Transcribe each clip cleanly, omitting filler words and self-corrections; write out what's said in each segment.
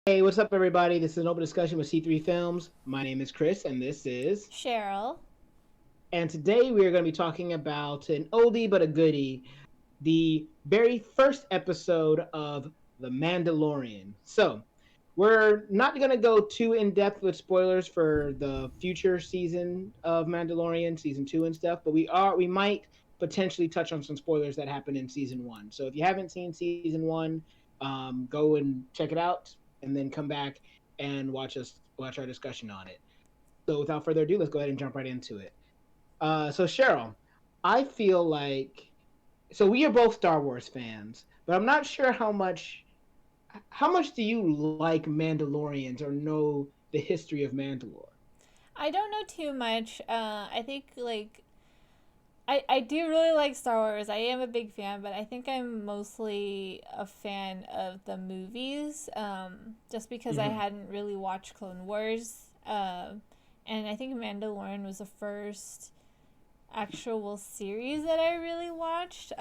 Hey, what's up, everybody? This is an open discussion with C3 Films. My name is Chris, and this is. Cheryl. And today we are going to be talking about an oldie but a goodie, the very first episode of The Mandalorian. So, we're not going to go too in depth with spoilers for the future season of Mandalorian, season 2 and stuff, but we might potentially touch on some spoilers that happened in season 1. So, if you haven't seen season 1, go and check it out and then come back and watch our discussion on it. So, without further ado, let's go ahead and jump right into it. So Cheryl, I feel like we are both Star Wars fans, but I'm not sure how much do you like Mandalorians or know the history of Mandalore? I don't know too much. I think I do really like Star Wars. I am a big fan, but I think I'm mostly a fan of the movies. Just because I Mm-hmm. hadn't really watched Clone Wars. And I think Mandalorian was the first actual series that I really watched.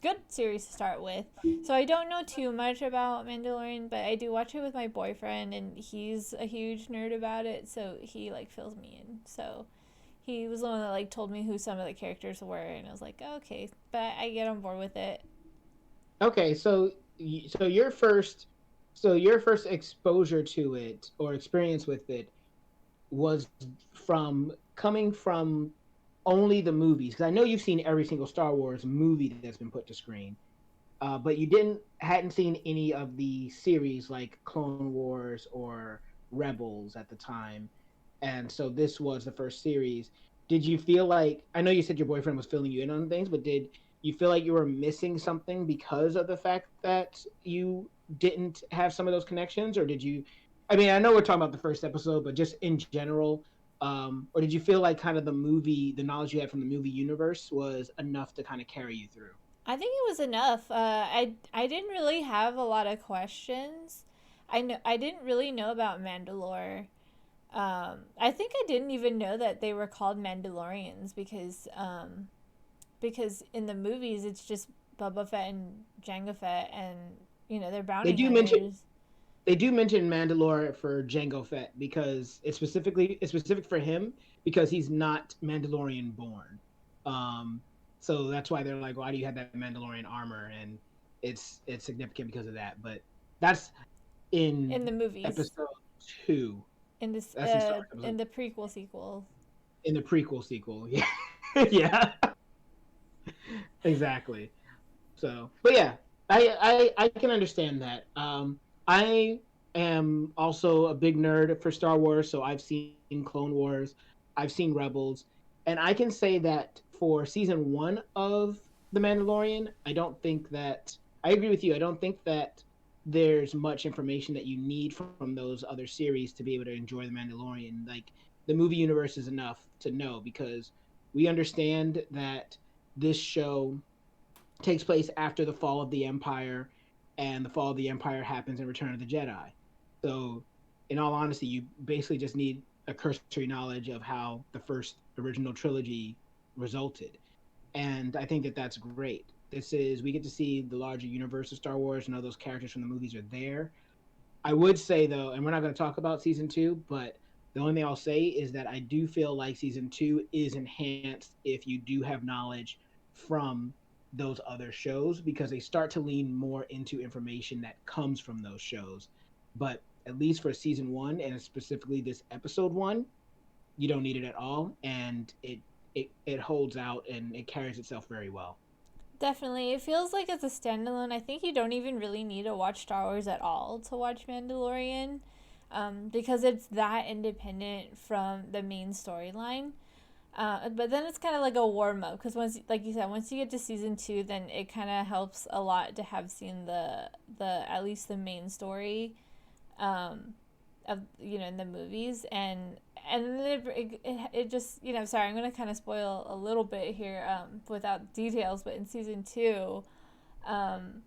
Good series to start with. So I don't know too much about Mandalorian, but I do watch it with my boyfriend, and he's a huge nerd about it. So he fills me in. So he was the one that told me who some of the characters were, and I was like, oh, okay, but I get on board with it. Okay, so your first exposure to it or experience with it was from coming from only the movies, because I know you've seen every single Star Wars movie that's been put to screen. But you hadn't seen any of the series like Clone Wars or Rebels at the time, and so this was the first series. Did you feel like, I know you said your boyfriend was filling you in on things, but did you feel like you were missing something because of the fact that you didn't have some of those connections, or did you? I mean, I know we're talking about the first episode, but just in general, or did you feel like kind of the knowledge you had from the movie universe was enough to kind of carry you through? I think it was enough. I didn't really have a lot of questions. I didn't really know about Mandalore. I think I didn't even know that they were called Mandalorians because in the movies it's just Boba Fett and Jango Fett, and they're They bounty do mention hunters. they do mention Mandalore for Jango Fett because it's specific for him because he's not Mandalorian born. Um, so that's why they're like, why do you have that Mandalorian armor? And it's significant because of that. But that's In in the movies, episode 2. in this That's in Star Wars in episode the prequel sequel. in the prequel sequel. Yeah, yeah, exactly. So, but yeah, I can understand that. I am also a big nerd for Star Wars, so I've seen Clone Wars, I've seen Rebels, and I can say that for season 1 of The Mandalorian, I agree with you. I don't think that there's much information that you need from those other series to be able to enjoy The Mandalorian. Like, the movie universe is enough to know because we understand that this show takes place after the fall of the Empire, and the fall of the Empire happens in Return of the Jedi. So, in all honesty, you basically just need a cursory knowledge of how the first original trilogy resulted, and I think that that's great. This is We get to see the larger universe of Star Wars, and all those characters from the movies are there. I would say though, and we're not going to talk about season 2, but the only thing I'll say is that I do feel like season 2 is enhanced if you do have knowledge from those other shows, because they start to lean more into information that comes from those shows. But at least for season 1, and specifically this episode 1, you don't need it at all, and it holds out and it carries itself very well. Definitely, it feels like it's a standalone. I think you don't even really need to watch Star Wars at all to watch Mandalorian, because it's that independent from the main storyline. But then it's kind of like a warm up because once, like you said, once you get to season two, then it kind of helps a lot to have seen the at least the main story, um, of in the movies, and then it just sorry, I'm gonna kind of spoil a little bit here, without details, but in season two, um,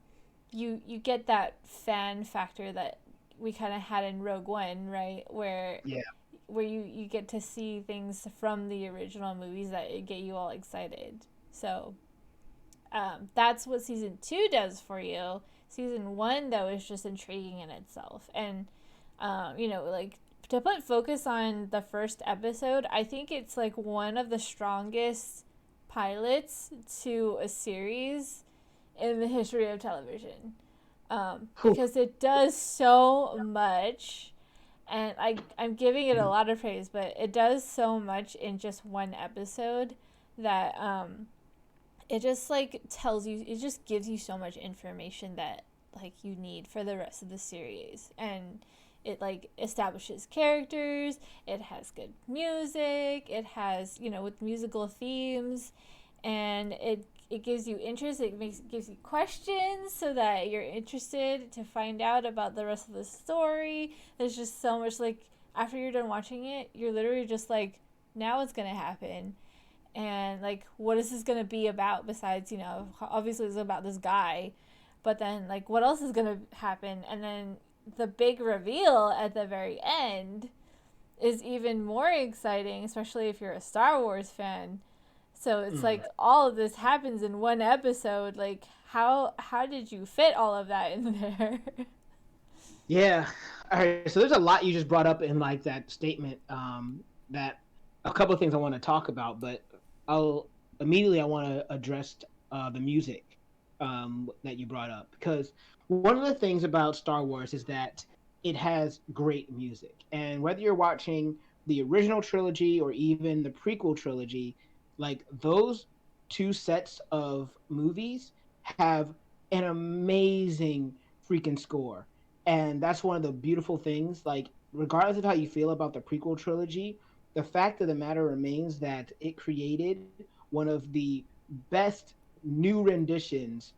you get that fan factor that we kind of had in Rogue One, right? Yeah. Where you get to see things from the original movies that get you all excited. So that's what season two does for you. Season one, though, is just intriguing in itself, and Like to put focus on the first episode, I think it's like one of the strongest pilots to a series in the history of television. Whew. Because it does so much, and I'm giving it a lot of praise, but it does so much in just one episode that it just like tells you, it just gives you so much information that like you need for the rest of the series. And it like establishes characters, it has good music, it has, with musical themes, and it gives you interest, gives you questions so that you're interested to find out about the rest of the story. There's just so much, like, after you're done watching it, you're literally just like, now what's gonna happen, and like what is this gonna be about, besides, obviously it's about this guy, but then like what else is gonna happen. And then the big reveal at the very end is even more exciting, especially if you're a Star Wars fan. So it's Mm. like all of this happens in one episode. Like how did you fit all of that in there? Yeah. All right. So there's a lot you just brought up in like that statement. That a couple of things I want to talk about, but I'll I want to address the music that you brought up, because one of the things about Star Wars is that it has great music, and whether you're watching the original trilogy or even the prequel trilogy, like those two sets of movies have an amazing freaking score. And that's one of the beautiful things. Like, regardless of how you feel about the prequel trilogy, the fact of the matter remains that it created one of the best new renditions,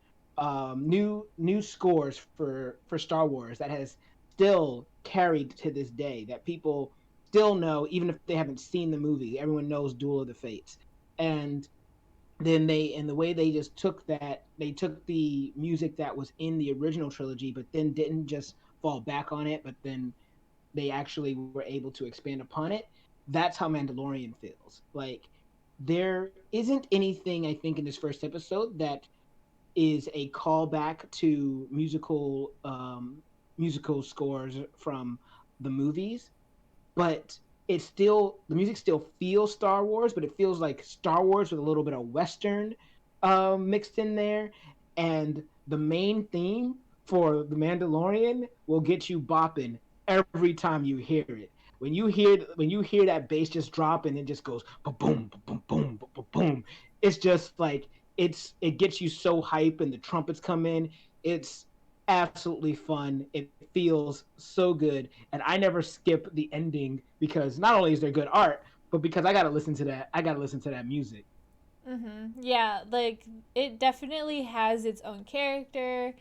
new scores for Star Wars that has still carried to this day. That people still know, even if they haven't seen the movie. Everyone knows Duel of the Fates, and then the way they just took that, they took the music that was in the original trilogy, but then didn't just fall back on it, but then they actually were able to expand upon it. That's how Mandalorian feels. Like, there isn't anything, I think, in this first episode that is a callback to musical scores from the movies, but it's still, the music still feels Star Wars, but it feels like Star Wars with a little bit of Western mixed in there. And the main theme for The Mandalorian will get you bopping every time you hear it. When you hear that bass just drop and it just goes boom, boom, boom, boom, boom, it's just like, it gets you so hype, and the trumpets come in. It's absolutely fun. It feels so good, and I never skip the ending, because not only is there good art, but because I gotta listen to that. I gotta listen to that music. Yeah, like it definitely has its own character.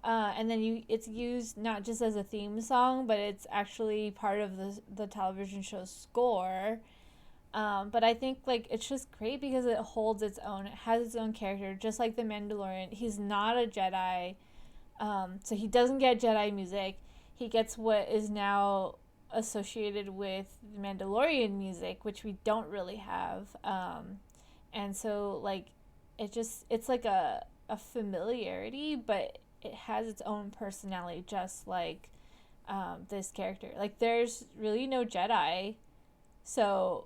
And then it's used not just as a theme song, but it's actually part of the television show's score. But I think like it's just great because it holds its own. It has its own character, just like the Mandalorian. He's not a Jedi, so he doesn't get Jedi music. He gets what is now associated with the Mandalorian music, which we don't really have. And so like it's like a familiarity, but it has its own personality, just like this character. Like there's really no Jedi, so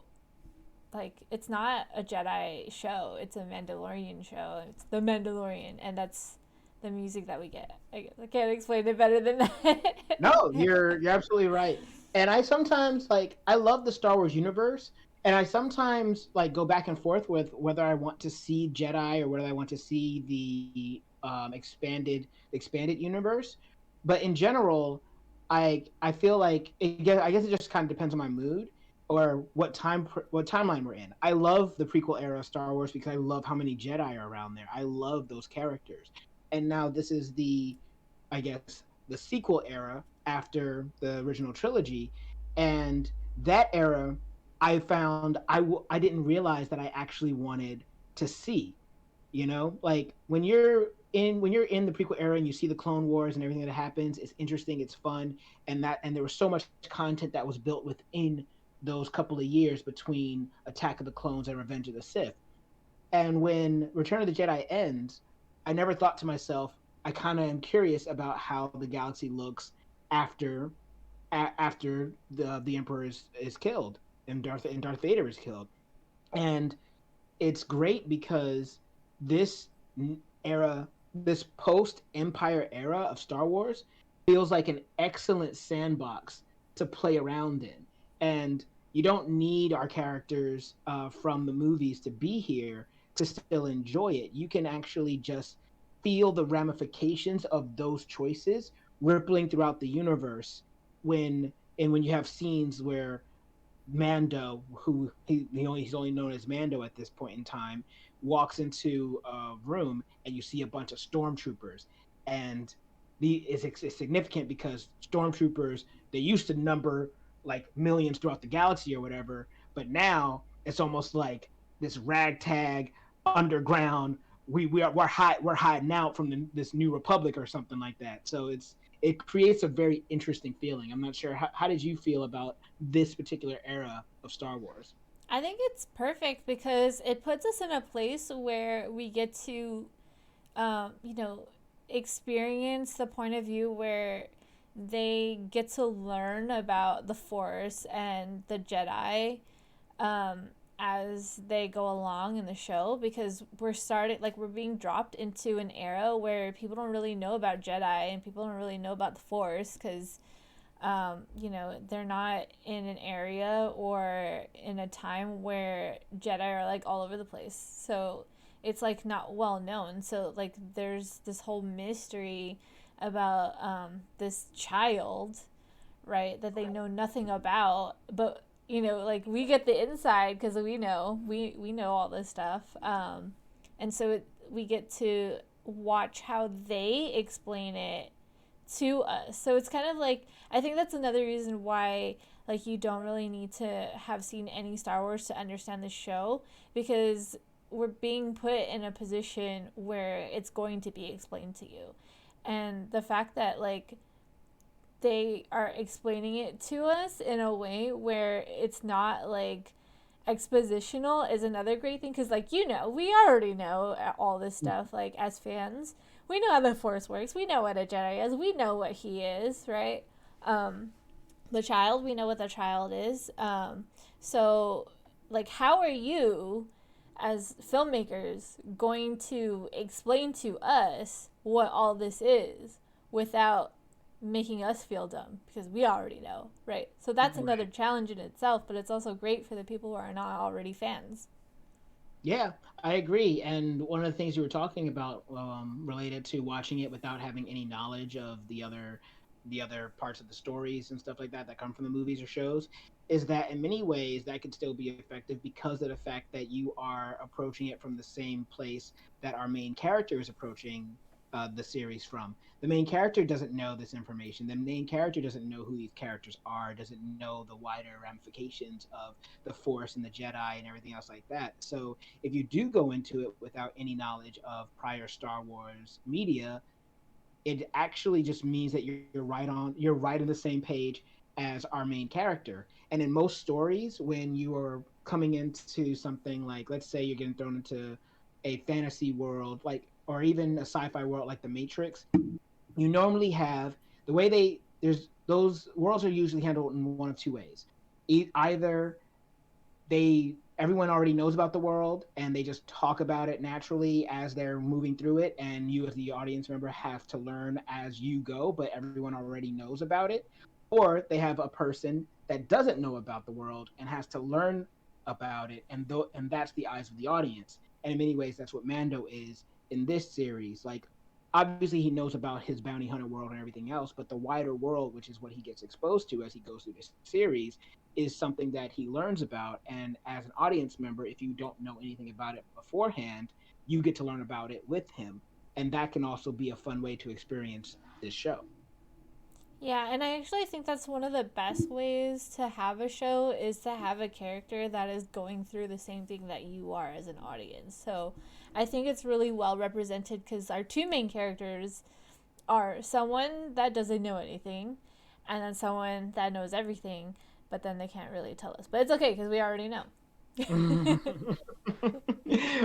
like it's not a Jedi show, it's a Mandalorian show. It's the Mandalorian, and that's the music that we get. I can't explain it better than No, that. you're absolutely right. And I sometimes, like, I love the Star Wars universe, and I sometimes like go back and forth with whether I want to see Jedi or whether I want to see the expanded universe. But in general, I feel like I guess it just kind of depends on my mood or what timeline we're in. I love the prequel era of Star Wars because I love how many Jedi are around there. I love those characters. And now this is I guess, the sequel era after the original trilogy, and that era, I found I didn't realize that I actually wanted to see. Like, when you're in the prequel era and you see the Clone Wars and everything that happens, it's interesting, it's fun, and there was so much content that was built within those couple of years between Attack of the Clones and Revenge of the Sith. And when Return of the Jedi ends, I never thought to myself, I kind of am curious about how the galaxy looks after after the Emperor is killed and Darth Vader is killed. And it's great because this era, this post Empire era of Star Wars, feels like an excellent sandbox to play around in. And you don't need our characters from the movies to be here to still enjoy it. You can actually just feel the ramifications of those choices rippling throughout the universe when you have scenes where Mando, who he's only known as Mando at this point in time, walks into a room and you see a bunch of stormtroopers, and it's significant because stormtroopers, they used to number like millions throughout the galaxy or whatever, but now it's almost like this ragtag underground. We're hiding out from this new republic or something like that. So it creates a very interesting feeling. I'm not sure how did you feel about this particular era of Star Wars? I think it's perfect because it puts us in a place where we get to, you know, experience the point of view where they get to learn about the Force and the Jedi, um, as they go along in the show, because we're being dropped into an era where people don't really know about Jedi and people don't really know about the Force because you know, they're not in an area or in a time where Jedi are like all over the place. So it's like not well known. So like there's this whole mystery about this child, right, that they know nothing about, but you know, like we get the inside because we know all this stuff, and so we get to watch how they explain it to us. So it's kind of like I think that's another reason why like you don't really need to have seen any Star Wars to understand the show because we're being put in a position where it's going to be explained to you. And the fact that like they are explaining it to us in a way where it's not like expositional is another great thing because like you know we already know all this stuff like as fans we know how the Force works, we know what a Jedi is, we know what he is, right? um the child, we know what the child is. So like how are you as filmmakers going to explain to us what all this is without making us feel dumb because we already know, right? So that's another Right. challenge in itself, but it's also great for the people who are not already fans. Yeah, I agree. And one of the things you were talking about related to watching it without having any knowledge of the other parts of the stories and stuff like that come from the movies or shows is that in many ways that could still be effective because of the fact that you are approaching it from the same place that our main character is approaching the series from. The main character doesn't know this information. The main character doesn't know who these characters are, doesn't know the wider ramifications of the Force and the Jedi and everything else like that. So if you do go into it without any knowledge of prior Star Wars media, it actually just means that you're right on the same page as our main character. And in most stories, when you are coming into something like, let's say you're getting thrown into a fantasy world, like or even a sci-fi world like the Matrix, you normally have the way they there's those worlds are usually handled in one of two ways. Either they everyone already knows about the world and they just talk about it naturally as they're moving through it, and you as the audience member have to learn as you go, but everyone already knows about it. Or they have a person that doesn't know about the world and has to learn about it, and that's the eyes of the audience. And in many ways that's what Mando is in this series. Like obviously he knows about his bounty hunter world and everything else, but the wider world, which is what he gets exposed to as he goes through this series, is something that he learns about. And as an audience member, if you don't know anything about it beforehand, you get to learn about it with him. And that can also be a fun way to experience this show. Yeah, and I actually think that's one of the best ways to have a show is to have a character that is going through the same thing that you are as an audience. So I think it's really well represented because our two main characters are someone that doesn't know anything and then someone that knows everything, but then they can't really tell us. But it's okay because we already know.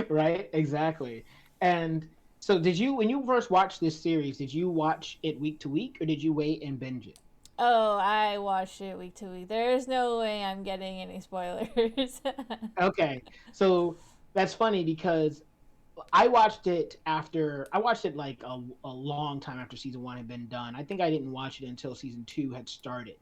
Right? Exactly. And so did you when you first watched this series, did you watch it week to week or did you wait and binge it? Oh, I watched it week to week. There's no way I'm getting any spoilers. Okay, so that's funny because I watched it like a long time after season one had been done. I think I didn't watch it until season two had started.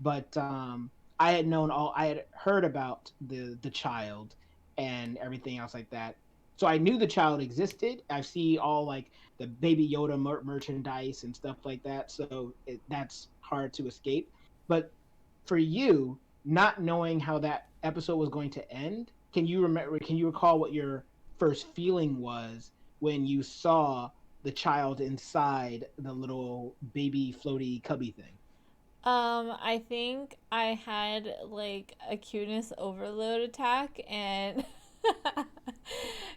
But I had heard about the child and everything else like that. So I knew the child existed. I see all like the Baby Yoda merchandise and stuff like that. So that's hard to escape. But for you, not knowing how that episode was going to end, can you remember? Can you recall what your first feeling was when you saw the child inside the little baby floaty cubby thing? I think I had like a cuteness overload attack and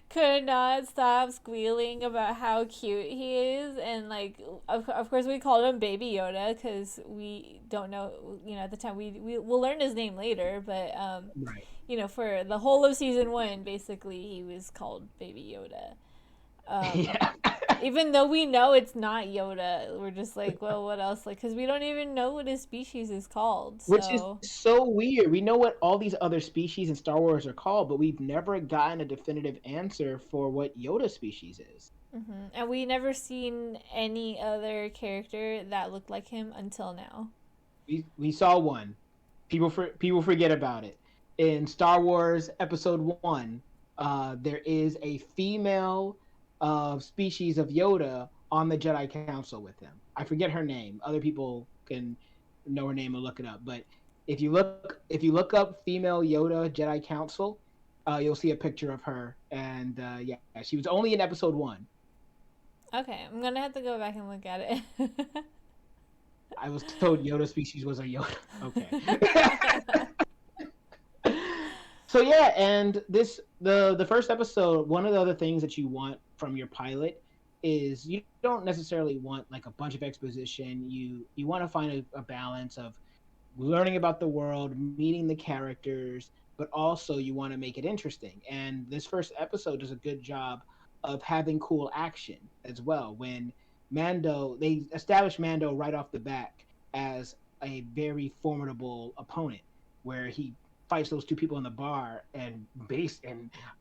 could not stop squealing about how cute he is. And like, of course, we called him Baby Yoda because we don't know, at the time we'll learn his name later. But Right. for the whole of season one, basically, he was called Baby Yoda. Um, Yeah. Even though we know it's not Yoda, we're just like, well, what else? Like, because we don't even know what his species is called. Which is So, so weird. We know what all these other species in Star Wars are called, but we've never gotten a definitive answer for what Yoda species is. and we never seen any other character that looked like him until now. We saw one. People forget about it. In Star Wars Episode One, there is a female species of Yoda on the Jedi Council with him. I forget her name. Other people can know her name and look it up. But if you look up female Yoda Jedi Council, you'll see a picture of her. And yeah, she was only in Episode One. Okay, I'm gonna have to go back and look at it. I was told Yoda species was a Yoda. Okay. So yeah, and the first episode, one of the other things that you want from your pilot is you don't necessarily want like a bunch of exposition. You want to find a balance of learning about the world, meeting the characters, but also you want to make it interesting. And this first episode does a good job of having cool action as well. When they established Mando right off the back as a very formidable opponent, where he fights those two people in the bar and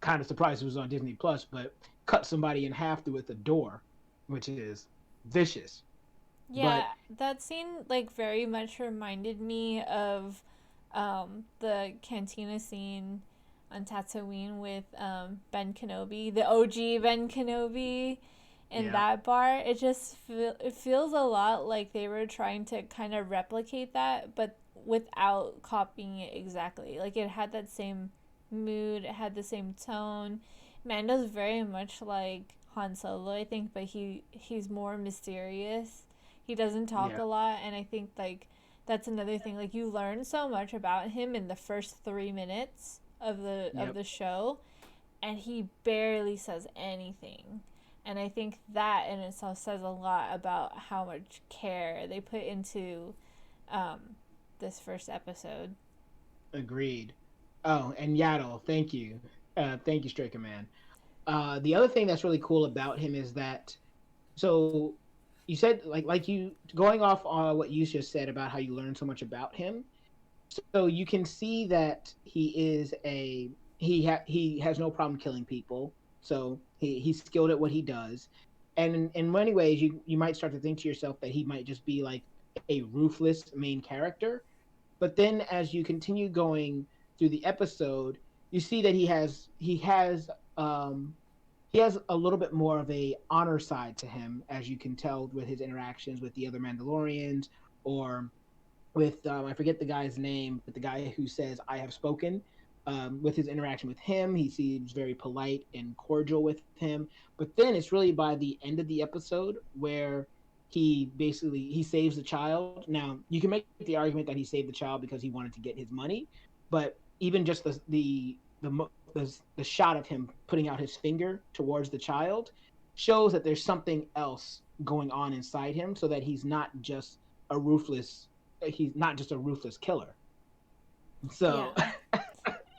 kind of surprised it was on Disney Plus, but cut somebody in half with a door, which is vicious. Yeah, But that scene like very much reminded me of the cantina scene on Tatooine with Ben Kenobi, the OG Ben Kenobi in yeah, that bar. It feels a lot like they were trying to kind of replicate that, but without copying it exactly. Like it had that same mood, it had the same tone. Mando's very much like Han Solo, I think, but he's more mysterious. He doesn't talk yeah, a lot, and I think like that's another thing. Like you learn so much about him in the first 3 minutes of yep. the show, and he barely says anything. And I think that in itself says a lot about how much care they put into um, this first episode. Agreed. Oh, and Yaddle, thank you. Thank you, Striker Man. The other thing that's really cool about him is that so you said like you going off on what you just said about how you learned so much about him. So you can see that he has no problem killing people. So he's skilled at what he does. And in many ways you might start to think to yourself that he might just be like a ruthless main character. But then as you continue going through the episode, you see that um he has a little bit more of a honor side to him, as you can tell with his interactions with the other Mandalorians, or with I forget the guy's name, but the guy who says "I have spoken." With his interaction with him, he seems very polite and cordial with him. But then it's really by the end of the episode where he saves the child. Now you can make the argument that he saved the child because he wanted to get his money, but even just the shot of him putting out his finger towards the child shows that there's something else going on inside him, so that a ruthless he's not just a ruthless killer. Yeah. So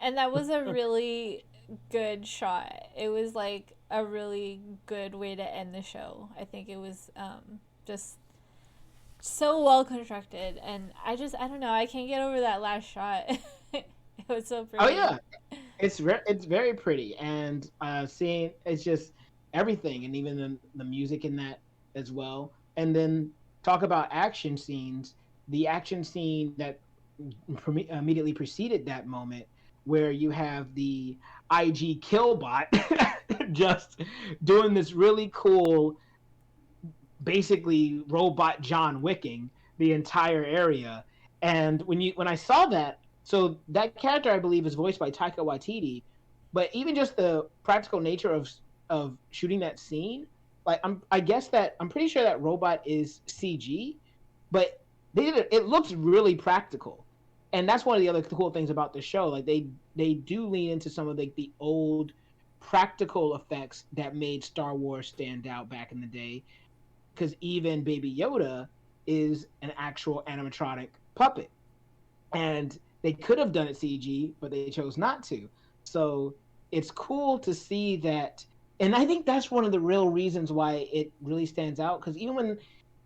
And that was a really good shot. It was like a really good way to end the show. I think it was just so well constructed, and I don't know, I can't get over that last shot. It was so Oh pretty. yeah, it's very pretty, and seeing it's just everything, and even the music in that as well. And then talk about action scenes. The action scene that immediately preceded that moment, where you have the IG Killbot just doing this really cool, basically robot John Wicking the entire area. And when I saw that, so that character I believe is voiced by Taika Waititi, but even just the practical nature of shooting that scene, like I guess that I'm pretty sure that robot is CG, but they did it looks really practical. And that's one of the other cool things about the show. Like they do lean into some of like the old practical effects that made Star Wars stand out back in the day, because even Baby Yoda is an actual animatronic puppet, and they could have done it CG, but they chose not to. So it's cool to see that, and I think that's one of the real reasons why it really stands out. Because even when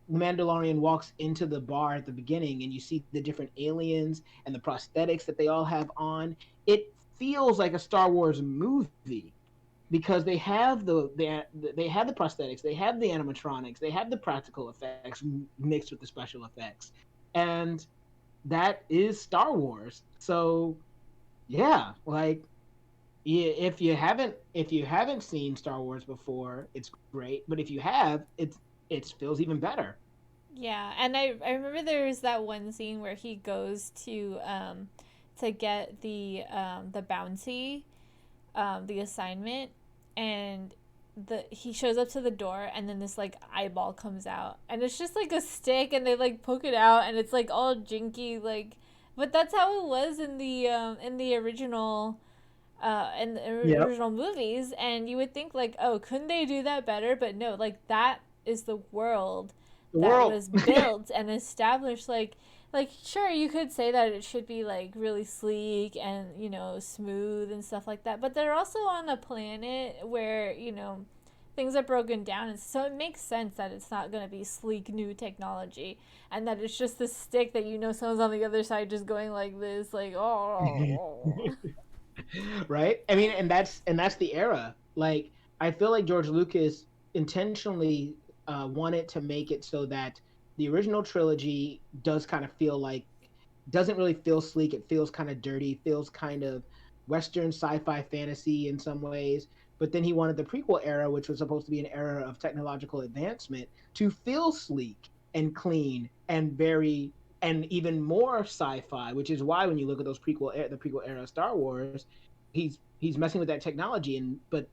the Mandalorian walks into the bar at the beginning, and you see the different aliens and the prosthetics that they all have on, it feels like a Star Wars movie, because they have the prosthetics, they have the animatronics, they have the practical effects mixed with the special effects, and that is Star Wars. So yeah, like, yeah, if you haven't seen Star Wars before, it's great. But if you have, it feels even better. Yeah, and I remember there was that one scene where he goes to get the bounty, the assignment, and he shows up to the door, and then this like eyeball comes out, and it's just like a stick, and they like poke it out, and it's like all jinky, like, but that's how it was in the original in the Yep. original movies, and you would think like, oh, couldn't they do that better? But no, like that is the world The that world. was built and established. Like sure, you could say that it should be like really sleek and smooth and stuff like that, but they're also on a planet where things are broken down, and so it makes sense that it's not going to be sleek new technology, and that it's just the stick that someone's on the other side just going like this, like, oh. Right? I mean, and that's the era. Like, I feel like George Lucas intentionally wanted to make it so that the original trilogy does kind of feel like, doesn't really feel sleek. It feels kind of dirty, feels kind of Western sci-fi fantasy in some ways. But then he wanted the prequel era, which was supposed to be an era of technological advancement, to feel sleek and clean and very, and even more sci-fi. Which is why when you look at the prequel era of Star Wars, he's messing with that technology, and but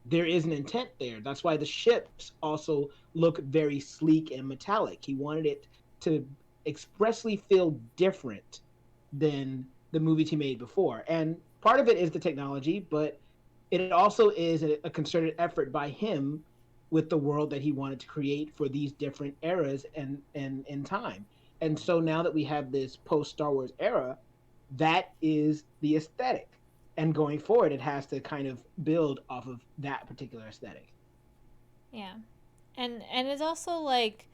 there is an intent there. That's why the ships also look very sleek and metallic. He wanted it to expressly feel different than the movies he made before. And part of it is the technology, but it also is a concerted effort by him with the world that he wanted to create for these different eras and in time. And so now that we have this post Star Wars era, that is the aesthetic. And going forward, it has to kind of build off of that particular aesthetic. Yeah, and it's also like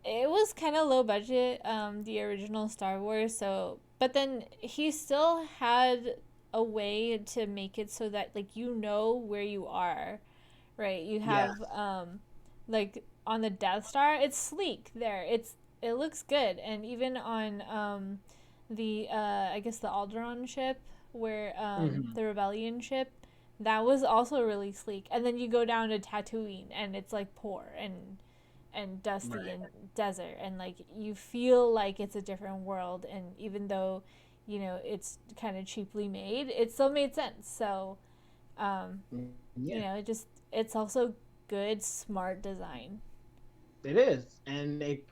it was kind of low budget, the original Star Wars. So, but then he still had a way to make it so that like where you are, right? You Yeah. have like on the Death Star, it's sleek there. It looks good, and even on the I guess the Alderaan ship, where Mm-hmm. the Rebellion ship, that was also really sleek. And then you go down to Tatooine, and it's like poor and dusty Right. and desert, and like you feel like it's a different world. And even though it's kind of cheaply made, it still made sense. So um, Yeah, it's also good, smart design. it is. And they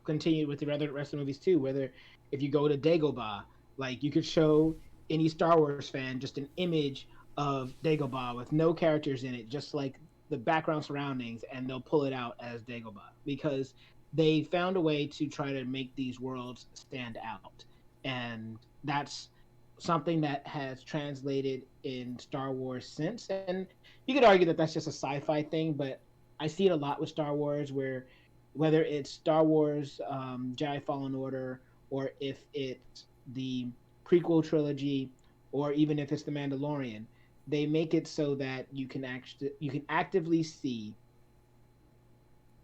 continued with the other rest of the movies too. Whether if you go to Dagobah, like you could show any Star Wars fan just an image of Dagobah with no characters in it, just like the background surroundings, and they'll pull it out as Dagobah, because they found a way to try to make these worlds stand out. And that's something that has translated in Star Wars since. And you could argue that that's just a sci-fi thing, but I see it a lot with Star Wars, where whether it's Star Wars, Jedi Fallen Order, or if it's the prequel trilogy, or even if it's the Mandalorian, they make it so that you can actively see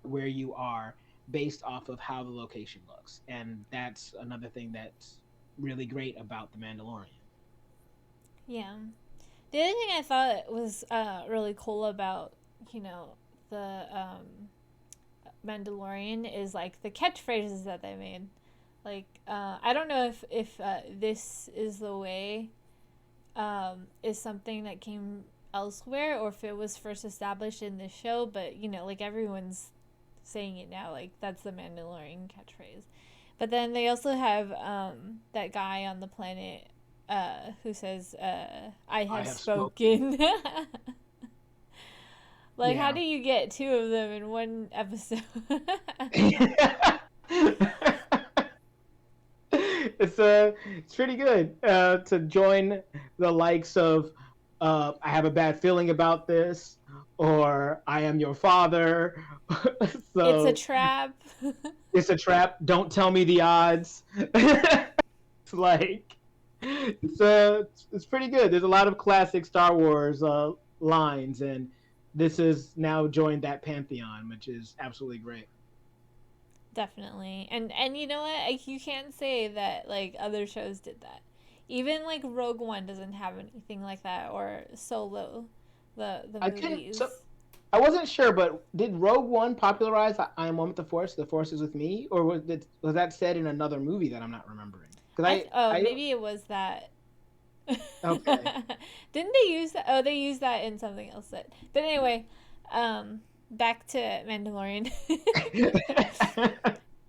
where you are based off of how the location looks, and that's another thing that's really great about the Mandalorian. Yeah. The other thing I thought was really cool about, you know, the Mandalorian is like the catchphrases that they made. Like, I don't know if this is the way is something that came elsewhere or if it was first established in this show, but you know, like everyone's saying it now, like that's the Mandalorian catchphrase. But then they also have that guy on the planet who says, I I have have spoken. spoken. Like, how Yeah. do you get two of them in one episode? It's pretty good to join the likes of I have a bad feeling about this, or I am your father. It's a So trap. it's a trap. Don't tell me the odds. It's like it's pretty good. There's a lot of classic Star Wars lines, and this has now joined that pantheon, which is absolutely great. Definitely. And you know what? Like, you can't say that like other shows did that. Even like Rogue One doesn't have anything like that, or Solo, the I couldn't. So movies. I wasn't sure, but did Rogue One popularize "I am one with the Force"? The Force is with me, or was that said in another movie that I'm not remembering? Because Oh, I maybe it was that. okay. Didn't they use that? Oh, they used that in something else. But anyway, back to Mandalorian.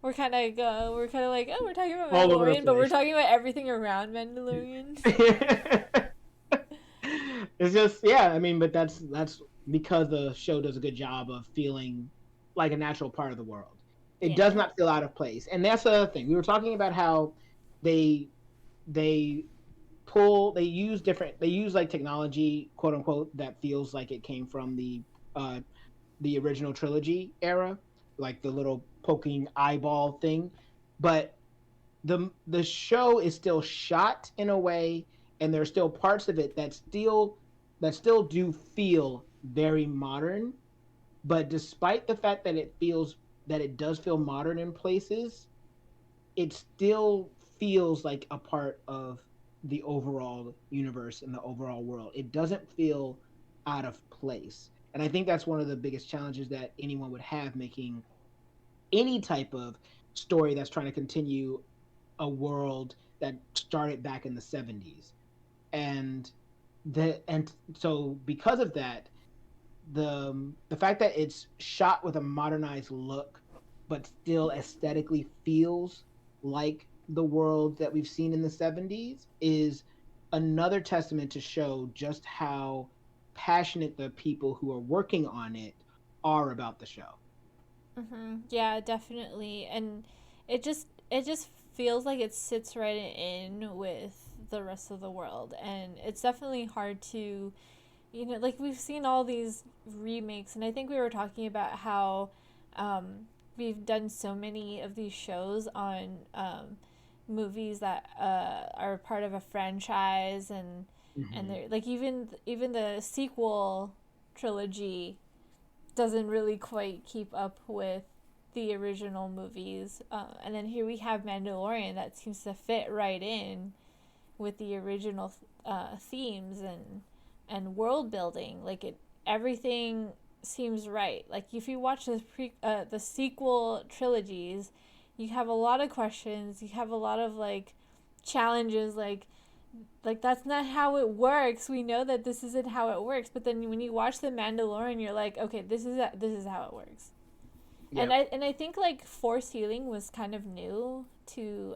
We're kind of like, oh, we're talking about All over the Mandalorian, but we're place. talking about everything around Mandalorian. It's just yeah. I mean, but that's because the show does a good job of feeling like a natural part of the world. It does Yeah. not feel out of place, and that's the other thing. We were talking about how they they they use like technology, quote unquote, that feels like it came from uh the original trilogy era, like the little poking eyeball thing. But the show is still shot in a way, and there's still parts of it that still do feel very modern. But despite the fact that it does feel modern in places, it still feels like a part of the overall universe and the overall world. It doesn't feel out of place. And I think that's one of the biggest challenges that anyone would have making any type of story that's trying to continue a world that started back in the 70s. And and so because of that, the fact that it's shot with a modernized look but still aesthetically feels like the world that we've seen in the 70s is another testament to show just how passionate the people who are working on it are about the show. Yeah, definitely. And it just feels like it sits right in with the rest of the world, and it's definitely hard to, you know, like we've seen all these remakes, and I think we were talking about how we've done so many of these shows on movies that are part of a franchise, and Mm-hmm. they're like even the sequel trilogy doesn't really quite keep up with the original movies. And then here we have Mandalorian that seems to fit right in with the original themes and world building. Like it, everything seems right. Like if you watch the sequel trilogies, you have a lot of questions. You have a lot of like challenges. Like that's not how it works. We know that this isn't how it works. But then when you watch The Mandalorian, you're like, okay, this is how it works. And Yep. I think like force healing was kind of new to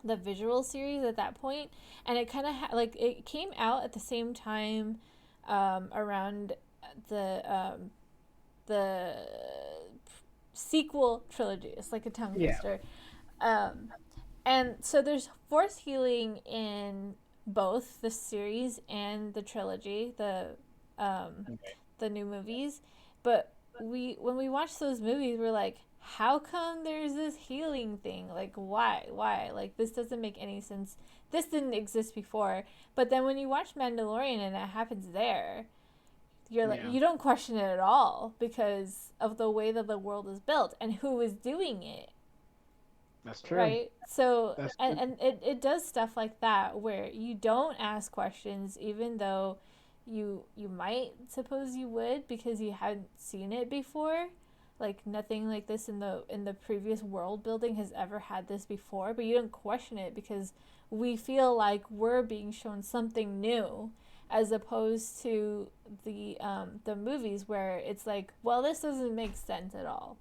the visual series at that point, and it kind of like it came out at the same time around the sequel trilogy. It's like a tongue Yeah. twister. Um, and so there's force healing in both the series and the trilogy, um, Okay. the new movies. But we when we watch those movies, we're like, how come there's this healing thing? Like, why? Like, this doesn't make any sense. This didn't exist before. But then when you watch Mandalorian and it happens there, you're like, Yeah, you don't question it at all because of the way that the world is built and who is doing it, that's true. right? So, That's and, true. and it does stuff like that where you don't ask questions even though you might suppose you would because you hadn't seen it before. Like nothing like this in the previous world building has ever had this before, but you don't question it because we feel like we're being shown something new as opposed to the movies where it's like, well, this doesn't make sense at all.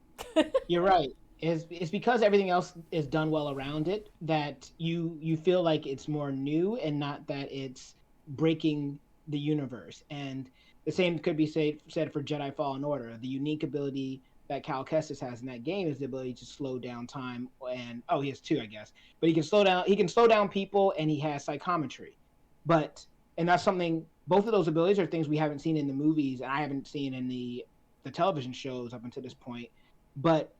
You're right. It's because everything else is done well around it that you feel like it's more new and not that it's breaking the universe. And the same could be said for Jedi Fallen Order. The unique ability that Cal Kestis has in that game is the ability to slow down time. And oh, he has two, I guess. But he can slow down. He can slow down people, and he has psychometry. But and that's something. Both of those abilities are things we haven't seen in the movies, and I haven't seen in the television shows up until this point. But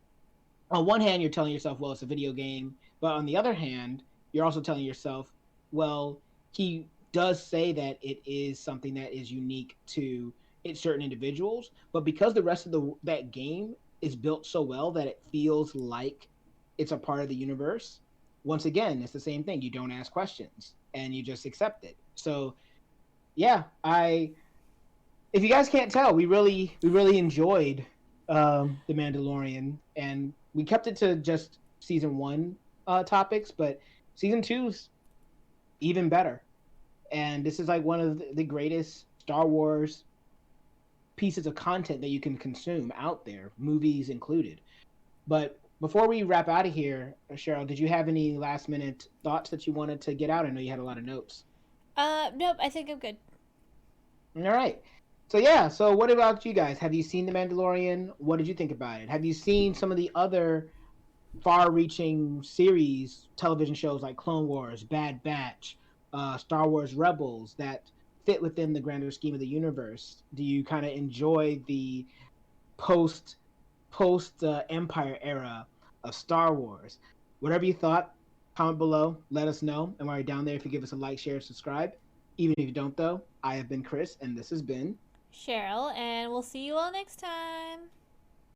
on one hand, you're telling yourself, well, it's a video game. But on the other hand, you're also telling yourself, well, he does say that it is something that is unique to certain individuals. But because the rest of that game is built so well that it feels like it's a part of the universe, once again, it's the same thing. You don't ask questions and you just accept it. So yeah, I if you guys can't tell, we really enjoyed the Mandalorian, and we kept it to just season one topics, but season two's even better. And this is like one of the greatest Star Wars pieces of content that you can consume out there, movies included. But before we wrap out of here, Cheryl, did you have any last minute thoughts that you wanted to get out? I know you had a lot of notes. Nope, I think I'm good. All right. So yeah, so what about you guys? Have you seen The Mandalorian? What did you think about it? Have you seen some of the other far-reaching series, television shows like Clone Wars, Bad Batch, Star Wars Rebels that fit within the grander scheme of the universe? Do you kind of enjoy the post Empire era of Star Wars? Whatever you thought, comment below. Let us know. And while you're down there, if you give us a like, share, subscribe. Even if you don't, though, I have been Chris, and this has been Cheryl, and we'll see you all next time.